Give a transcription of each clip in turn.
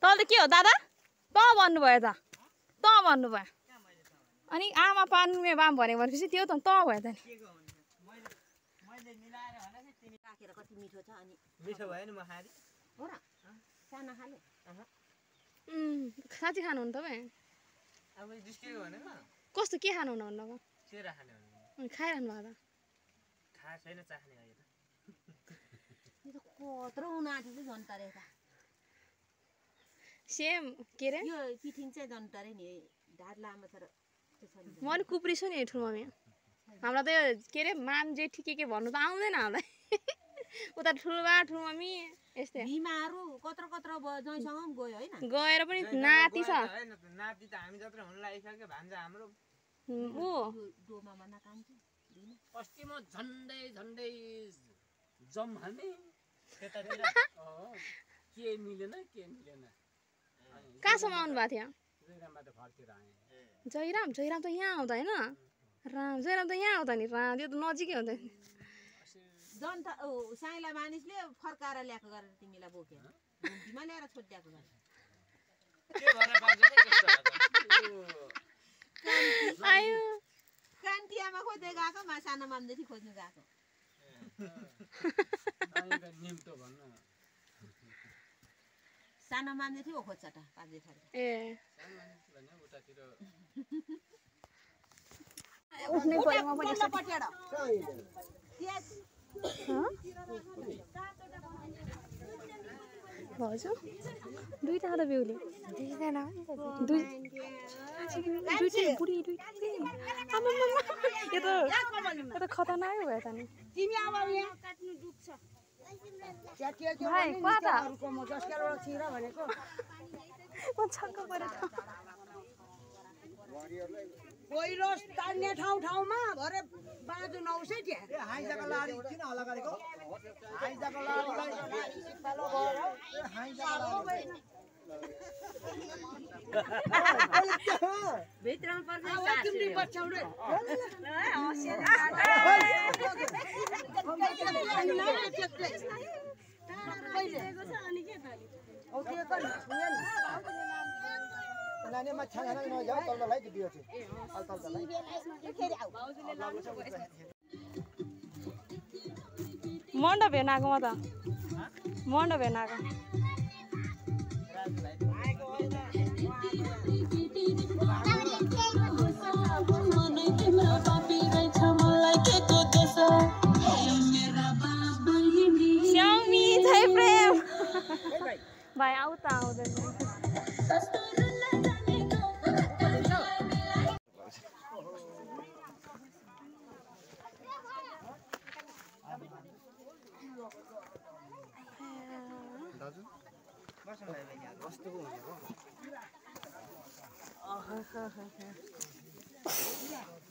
तल त के हो दादा त भन्नुभयो त भन्नुभयो अनि आमा पान्ने बाम भनेको भनेपछि त्यो त भयो त नि राखेर कति मिठो छ अनि मिठो भयो नि म खाँदै हो र साना खाले साँच्चै खानुहुन्न तपाईँ अब जिस्केको भनेको कस्तो के खानुहुन्न भन्नुभयो चिरा खाने भनेको अनि खाइरहनु भएको त थाहा छैन चाख्ने हो यो यो त कत्रो उनाटे चाहिँ जनतारे त सेम के अरे यो पिठिङ चाहिँ जनतारे नि ढाड लामो छ र त्यसरी म नि कुप्री छु नि ठुलो मम्मी हामीलाई त यो के अरे मान जेठी के भन्नु त आउँदैन हामीलाई उता ठुलोबा ठुलो मम्मी यस्तै भीमाहरू कत्रो जैसँग पनि गयो होइन गएर पनि नाति छ हैन नाति त हामी जत्र हुन लागिसक्यो भान्जा हाम्रो ऊ डोमामा नकान्छ अस्ति म झन्डै जम हाल्ने त्यतातिर के मिलेन कहाँसम्म आउनु भएको थियो जयरामबाट घरतिर आएँ जयराम त यहाँ आउँदा होइन जयराम त यहाँ आउँदा नि यो त नजिकै हुन्छ जनता साइला मानिसले फर्काएर ल्याएको गरेर तिमीलाई बोक्यो घुम्तीमा ल्याएर छोडिदिएको गरेर के भनेर पाउँछ नि त्यस्तो आयो कान्ति आमा खोज्दै गएको सानो मामदेखि खोज्नु गएको निम्तो भन्नु सानो मामदेखि हो खोज्छ त पाँचै थरी ए भने उतातिर उठ्नै पर्यो म पनि हजुर दुईटा त बेहुली यो त खतरनाक भयो त नि भाइ कता म छक्क परेँ त पहिरो तान्ने ठाउँमा भरे बाजु नौसै त्यहाँ हाइजाको लाडी किन हल्ला गरेको हाइजाको लाडीलाई पालो भयो हाइजाको भित्रमा पर्छ तिमीले बचाउडे नानी माछा खाना नजाऊ तललाई दियो चाहिँ तललाई मण्डप हेर्न आएको म त मण्डप हेर्न आएको स्याउमी जय प्रेम भाइ आउ त आउँदैन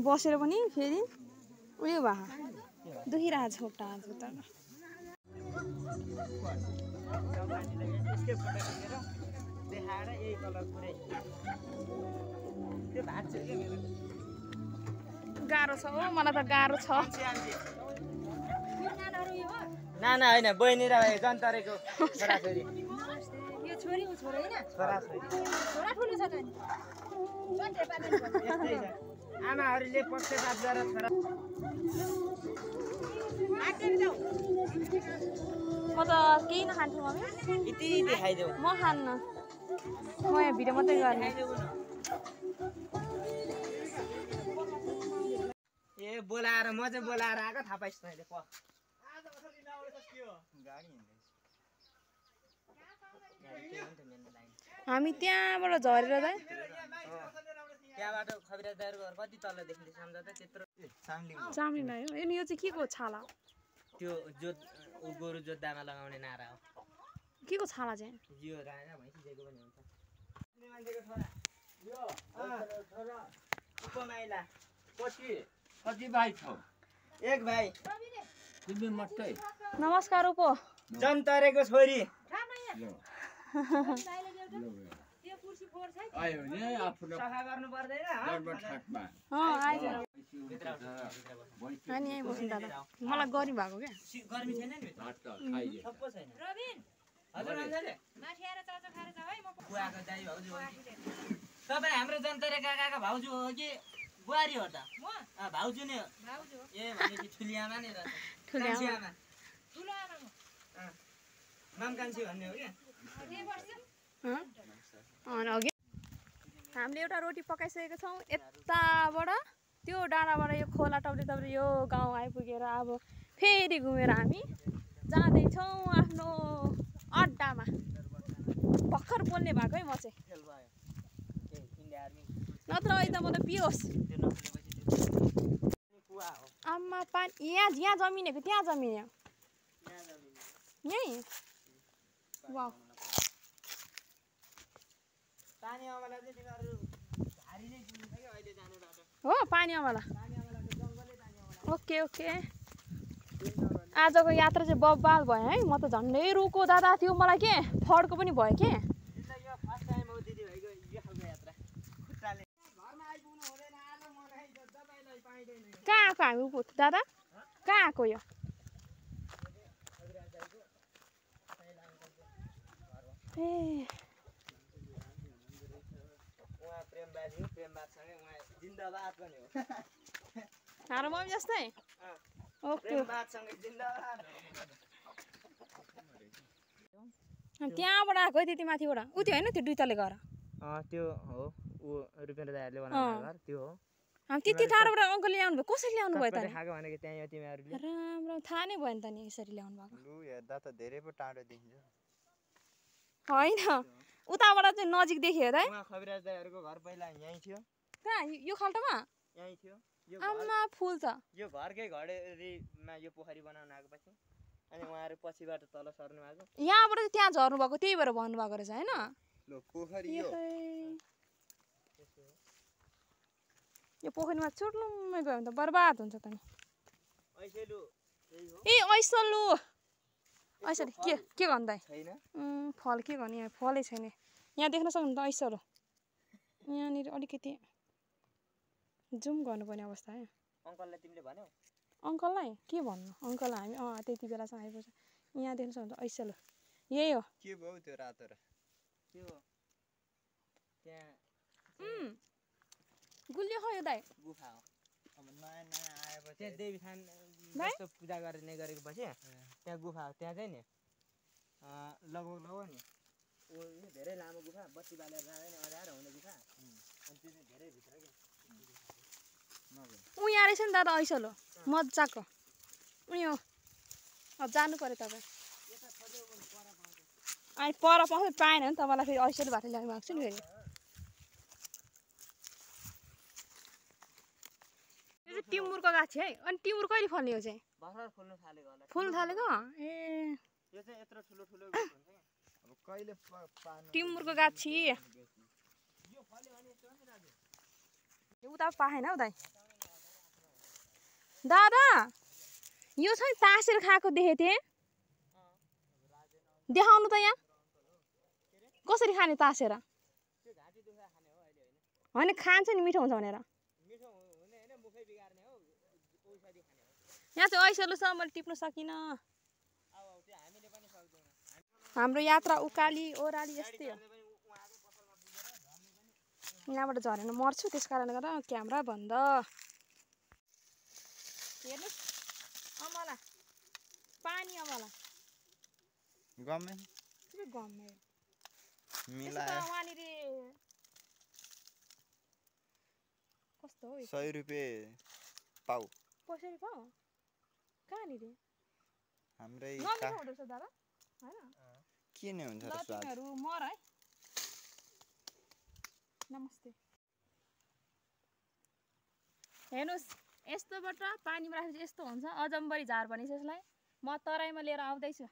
बसेर पनि फेरि उयो भयो दुखिरहेको छ खुट्टा जुत्ता देखाएर यही कलर पुरै त्यो भात चाहिँ के मेरो गाह्रो छ हो मलाई त गाह्रो छ नाना होइन बहिनी र जन्तरेको छोराछोरी यो छोरी हो छोरा हैन छोराछोरी छोरा ठुलो छ त नि यस्तै छ आमाहरूले पक्षपात गरेर छोरा म त केही नखान्छु मम्मी यति देखाइदेऊ म खान्न म यहाँ भिडियो मात्रै गर्ने ए बोलाएर म चाहिँ बोलाएर आएको थाहा पाइस् तैँले प हामी त्यहाँबाट झरेर त त्यहाँबाट खबिरा दाइर घर कति तल देखिन्छ सम्झौता त्यत्रो चाम्लिङ आयो अनि यो चाहिँ के को छाला त्यो जोत गोरु जोत्दामा लगाउने नारा हो के को छाला चाहिँ जियो राखेर भैँसी दिएको पनि हुन्छ मान्छेको छोरा यो छोरा उपमाइला कति भाइ छौ एक भाइ तिमी मात्रै नमस्कार उपो जन्तरेको छोरी आयो नि आफ्नो सफा गर्नु पर्दैन ठाकमा आइज अनि यहीँ बस्नु दादा मलाई गरी भएको क्या गर्मी छैन नि भात त खाइदिए सबै छैन रबिन हजुर मान्छेले माथि आएर चाचा खाएर जाऊ है म फुवाको दाइ भाउजू हो कि तपाईँ हाम्रो जनतरे काकाको भाउजू हो कि बुहारी हो त भाउजू नै हो ए भनेपछि ठुली आमा नै रहेछ ठुली कान्छी आमा। आमा माम कान्छी भन्ने हो क्या अघि हामीले एउटा रोटी पकाइसकेको छौँ यताबाट त्यो डाँडाबाट यो खोला टप्दै टप्दै यो गाउँ आइपुगेर अब फेरि घुमेर हामी जाँदैछौँ आफ्नो अड्डामा भर्खर बोल्ने भएको है म चाहिँ फेल भयो इन्डिया आर्मी नत्र अहिले त म त पियोस् त्यो नफुलेपछि कुवा हो आम्मा पानी यहाँ जमिनेको त्यहाँ जमिने यहाँ जमिन यहीँ वाह पानी आउला चाहिँ तिमीहरू भारी नै किन्छ कि अहिले जाने बाटो हो पानी अमला पानी आउलाको जङ्गलै पानी आउला ओके ओके आजको यात्रा चाहिँ बब्बाल भयो है म त झन्डै रुको दादा थियो मलाई के फड्को पनि भयो के जिन्दगी यो फर्स्ट टाइम हो दिदी भाइको यो खालको यात्रा खुट्टाले घरमा आइपुग्नु हुँदैन आज मलाई तपाईँलाई पाइँदैन कहाँ आएको हामी उप दादा कहाँ आएको यो ए उहाँ प्रेमबाजी हो प्रेमबादसँगै उहाँ जिन्दाबाद पनि हो हाम्रो मम्मी जस्तै ओके प्रेमबादसँगै जिन्दाबाद त्यहाँबाट आएको है त्यति माथिबाट उ त्यो होइन त्यो दुई तले घर त्यो हो ऊ रुपेन्द्र दाइहरूले बनाएको घर त्यो हो हामी त्यति टाढोबाट अङ्कल ल्याउनु भयो कसरी ल्याउनु भयो त सबैले खाएको भनेको त्यहाँ यो तिमीहरूले राम्रो थाहा नै भयो नि त नि यसरी ल्याउनु भएको लु हेर्दा त धेरै पो टाढो देखिन्छ होइन उताबाट चाहिँ नजिक देखियो त है उहाँ खबिराज दाइहरूको घर पहिला यहीँ थियो कहाँ यो खाल्टोमा यहीँ थियो यो आमा फुल छ यो घरकै घडेरीमा यो पोखरी बनाउन आएको पछि अनि उहाँहरू पछिबाट तल सर्नु भएको यहाँबाट चाहिँ त्यहाँ झर्नु भएको त्यही भएर भन्नुभएको रहेछ होइन लो पोखरी यो पोखरीमा चुर्लुम्मै गयो भने त बर्बाद हुन्छ त नि ऐसेलु त्यही हो ए ऐसलु ऐसले के गर्नु दाइ छैन फल के गर्ने यहाँ फलै छैन यहाँ देख्न सक्नु त ऐसलु यहाँनिर अलिकति जुम गर्नुपर्ने अवस्था है अङ्कललाई तिमीले भन्यौ अङ्कललाई के भन्नु अङ्कललाई हामी त्यति बेलासम्म आइपुग्छ यहाँ देख्न सक्नु त ऐसलु यही हो के भयो त्यो रातो र त्यो त्यहाँ गुलियो खो यो दाइ गुफा हो अब नयाँ नयाँ आएपछि त्यहाँ देवी थान जस्तो पूजा गर्ने गरेको पछि त्यहाँ गुफा हो त्यहाँ चाहिँ नि लगभग नि ऊ धेरै लामो गुफा बत्ती बालेर जाँदैन अँध्यारो हुने गुफा अनि त्यो चाहिँ धेरै भित्र के ऊ यहाँ रहेछ नि दादा ऐसलो मजाको उयो अब जानु पऱ्यो तपाईँ अनि पर पाउँछ पाएन भने तपाईँलाई फेरि ऐसलो भाटो ल्याउनु भएको छु नि फेरि यो चाहिँ टिमुरको गाछी है अनि टिमुर कहिले फल्ने हो चाहिँ भर्खर फुल्नु थालेको होला फुल्नु थालेको ए यो चाहिँ यत्रो ठुलो ठुलो हुन्छ क्या अब कहिले पार्नु टिमुरको गाछी उता पाएन हौ दाइ दादा यो छ नि तासेर खाएको देखेको थिएँ देखाउनु त यहाँ कसरी खाने तासेर होइन खान्छ नि मिठो हुन्छ भनेर यहाँ चाहिँ ऐसलो छ मैले टिप्नु सकिनँ हाम्रो यात्रा उकाली ओह्राली जस्तै हो यहाँबाट झरेर मर्छु त्यस कारणले गर्दा क्यामेरा बन्द हेर्नुहोस् अमला पानी अमला गमे गम्मे मिलाए वहाँनिर कस्तो हो 100 रुपैयाँ पाउ कसरी पाऊ कहाँनिर हाम्रै नमिठो हुँदो रहेछ दादा होइन के नै हुन्छ ल र स्वाद तिमीहरू मर है नमस्ते हेर्नुहोस् यस्तोबाट पानीमा राखेपछि यस्तो हुन्छ अजम्बरी झार भनिन्छ यसलाई म तराईमा लिएर आउँदैछु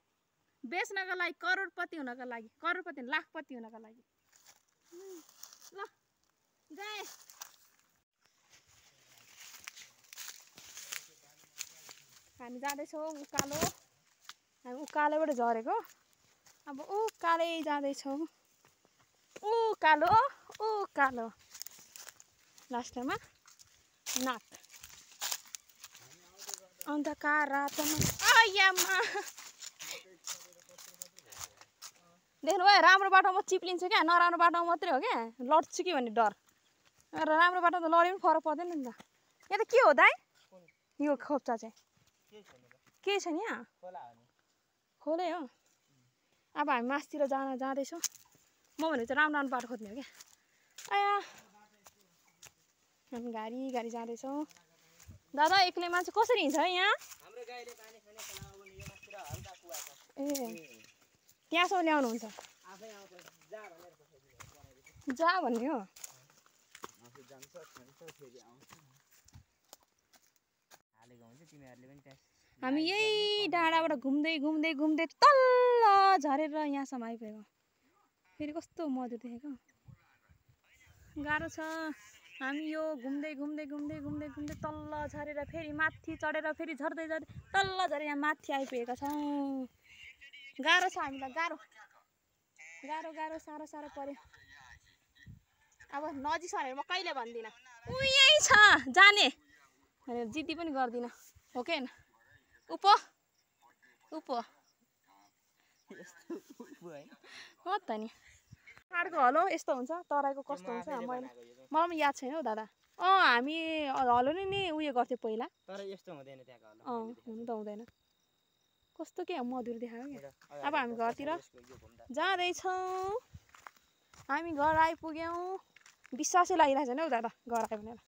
बेच्नको लागि करोडपति हुनको लागि करोडपति लाखपति हुनको लागि ल गए हामी जाँदैछौँ उकालो हामी उकालोबाट झरेको अब उकालै जाँदैछौँ उकालो उकालो लास्टमा नाक अन्धकार रातमा आयामा देख्नुभयो राम्रो बाटोमा चिप्लिन्छु क्या नराम्रो बाटोमा मात्रै हो क्या लड्छु कि भन्ने डर राम्रो बाटो त लड्यो पनि फरक पर्दैन नि त यहाँ त के हो दाइ यो खोप्चा चाहिँ के छ नि यहाँ खोलै हो अब हामी मासतिर जाँदैछौँ म भनेको चाहिँ राम्रो राम्रो बाटो खोज्ने हो क्या आया हामी गाडी जाँदैछौँ दादा एक्लै मान्छे कसरी हिँड्छ है यहाँ ए त्यहाँसम्म ल्याउनुहुन्छ जा भन्ने हो हामी यही डाँडाबाट घुम्दै तल्ल झरेर यहाँसम्म आइपुगेको फेरि कस्तो मधुर देखेको गाह्रो छ हामी यो घुम्दै तल्ल झरेर फेरि माथि चढेर फेरि झर्दै तल्ल झरेर यहाँ माथि आइपुगेका छौँ गाह्रो छ हामीलाई गाह्रो साह्रो पर्यो अब नजिक छ भनेर म कहिले भन्दिनँ यही छ जाने भनेर जिद्दी पनि गर्दिनँ हो कि उपो हो त नि पाहाडको हलो यस्तो हुन्छ तराईको कस्तो हुन्छ मलाई पनि याद छैन हौ दादा हामी हलो नि उयो गर्थ्यो पहिला तर यस्तो हुँदैन त्यहाँको हुनु त हुँदैन कस्तो के मधुर देखायो क्या अब हामी घरतिर जाँदैछौँ हामी घर आइपुग्यौँ विश्वासै लागिरहेको छैन हौ दादा घर आयो भनेर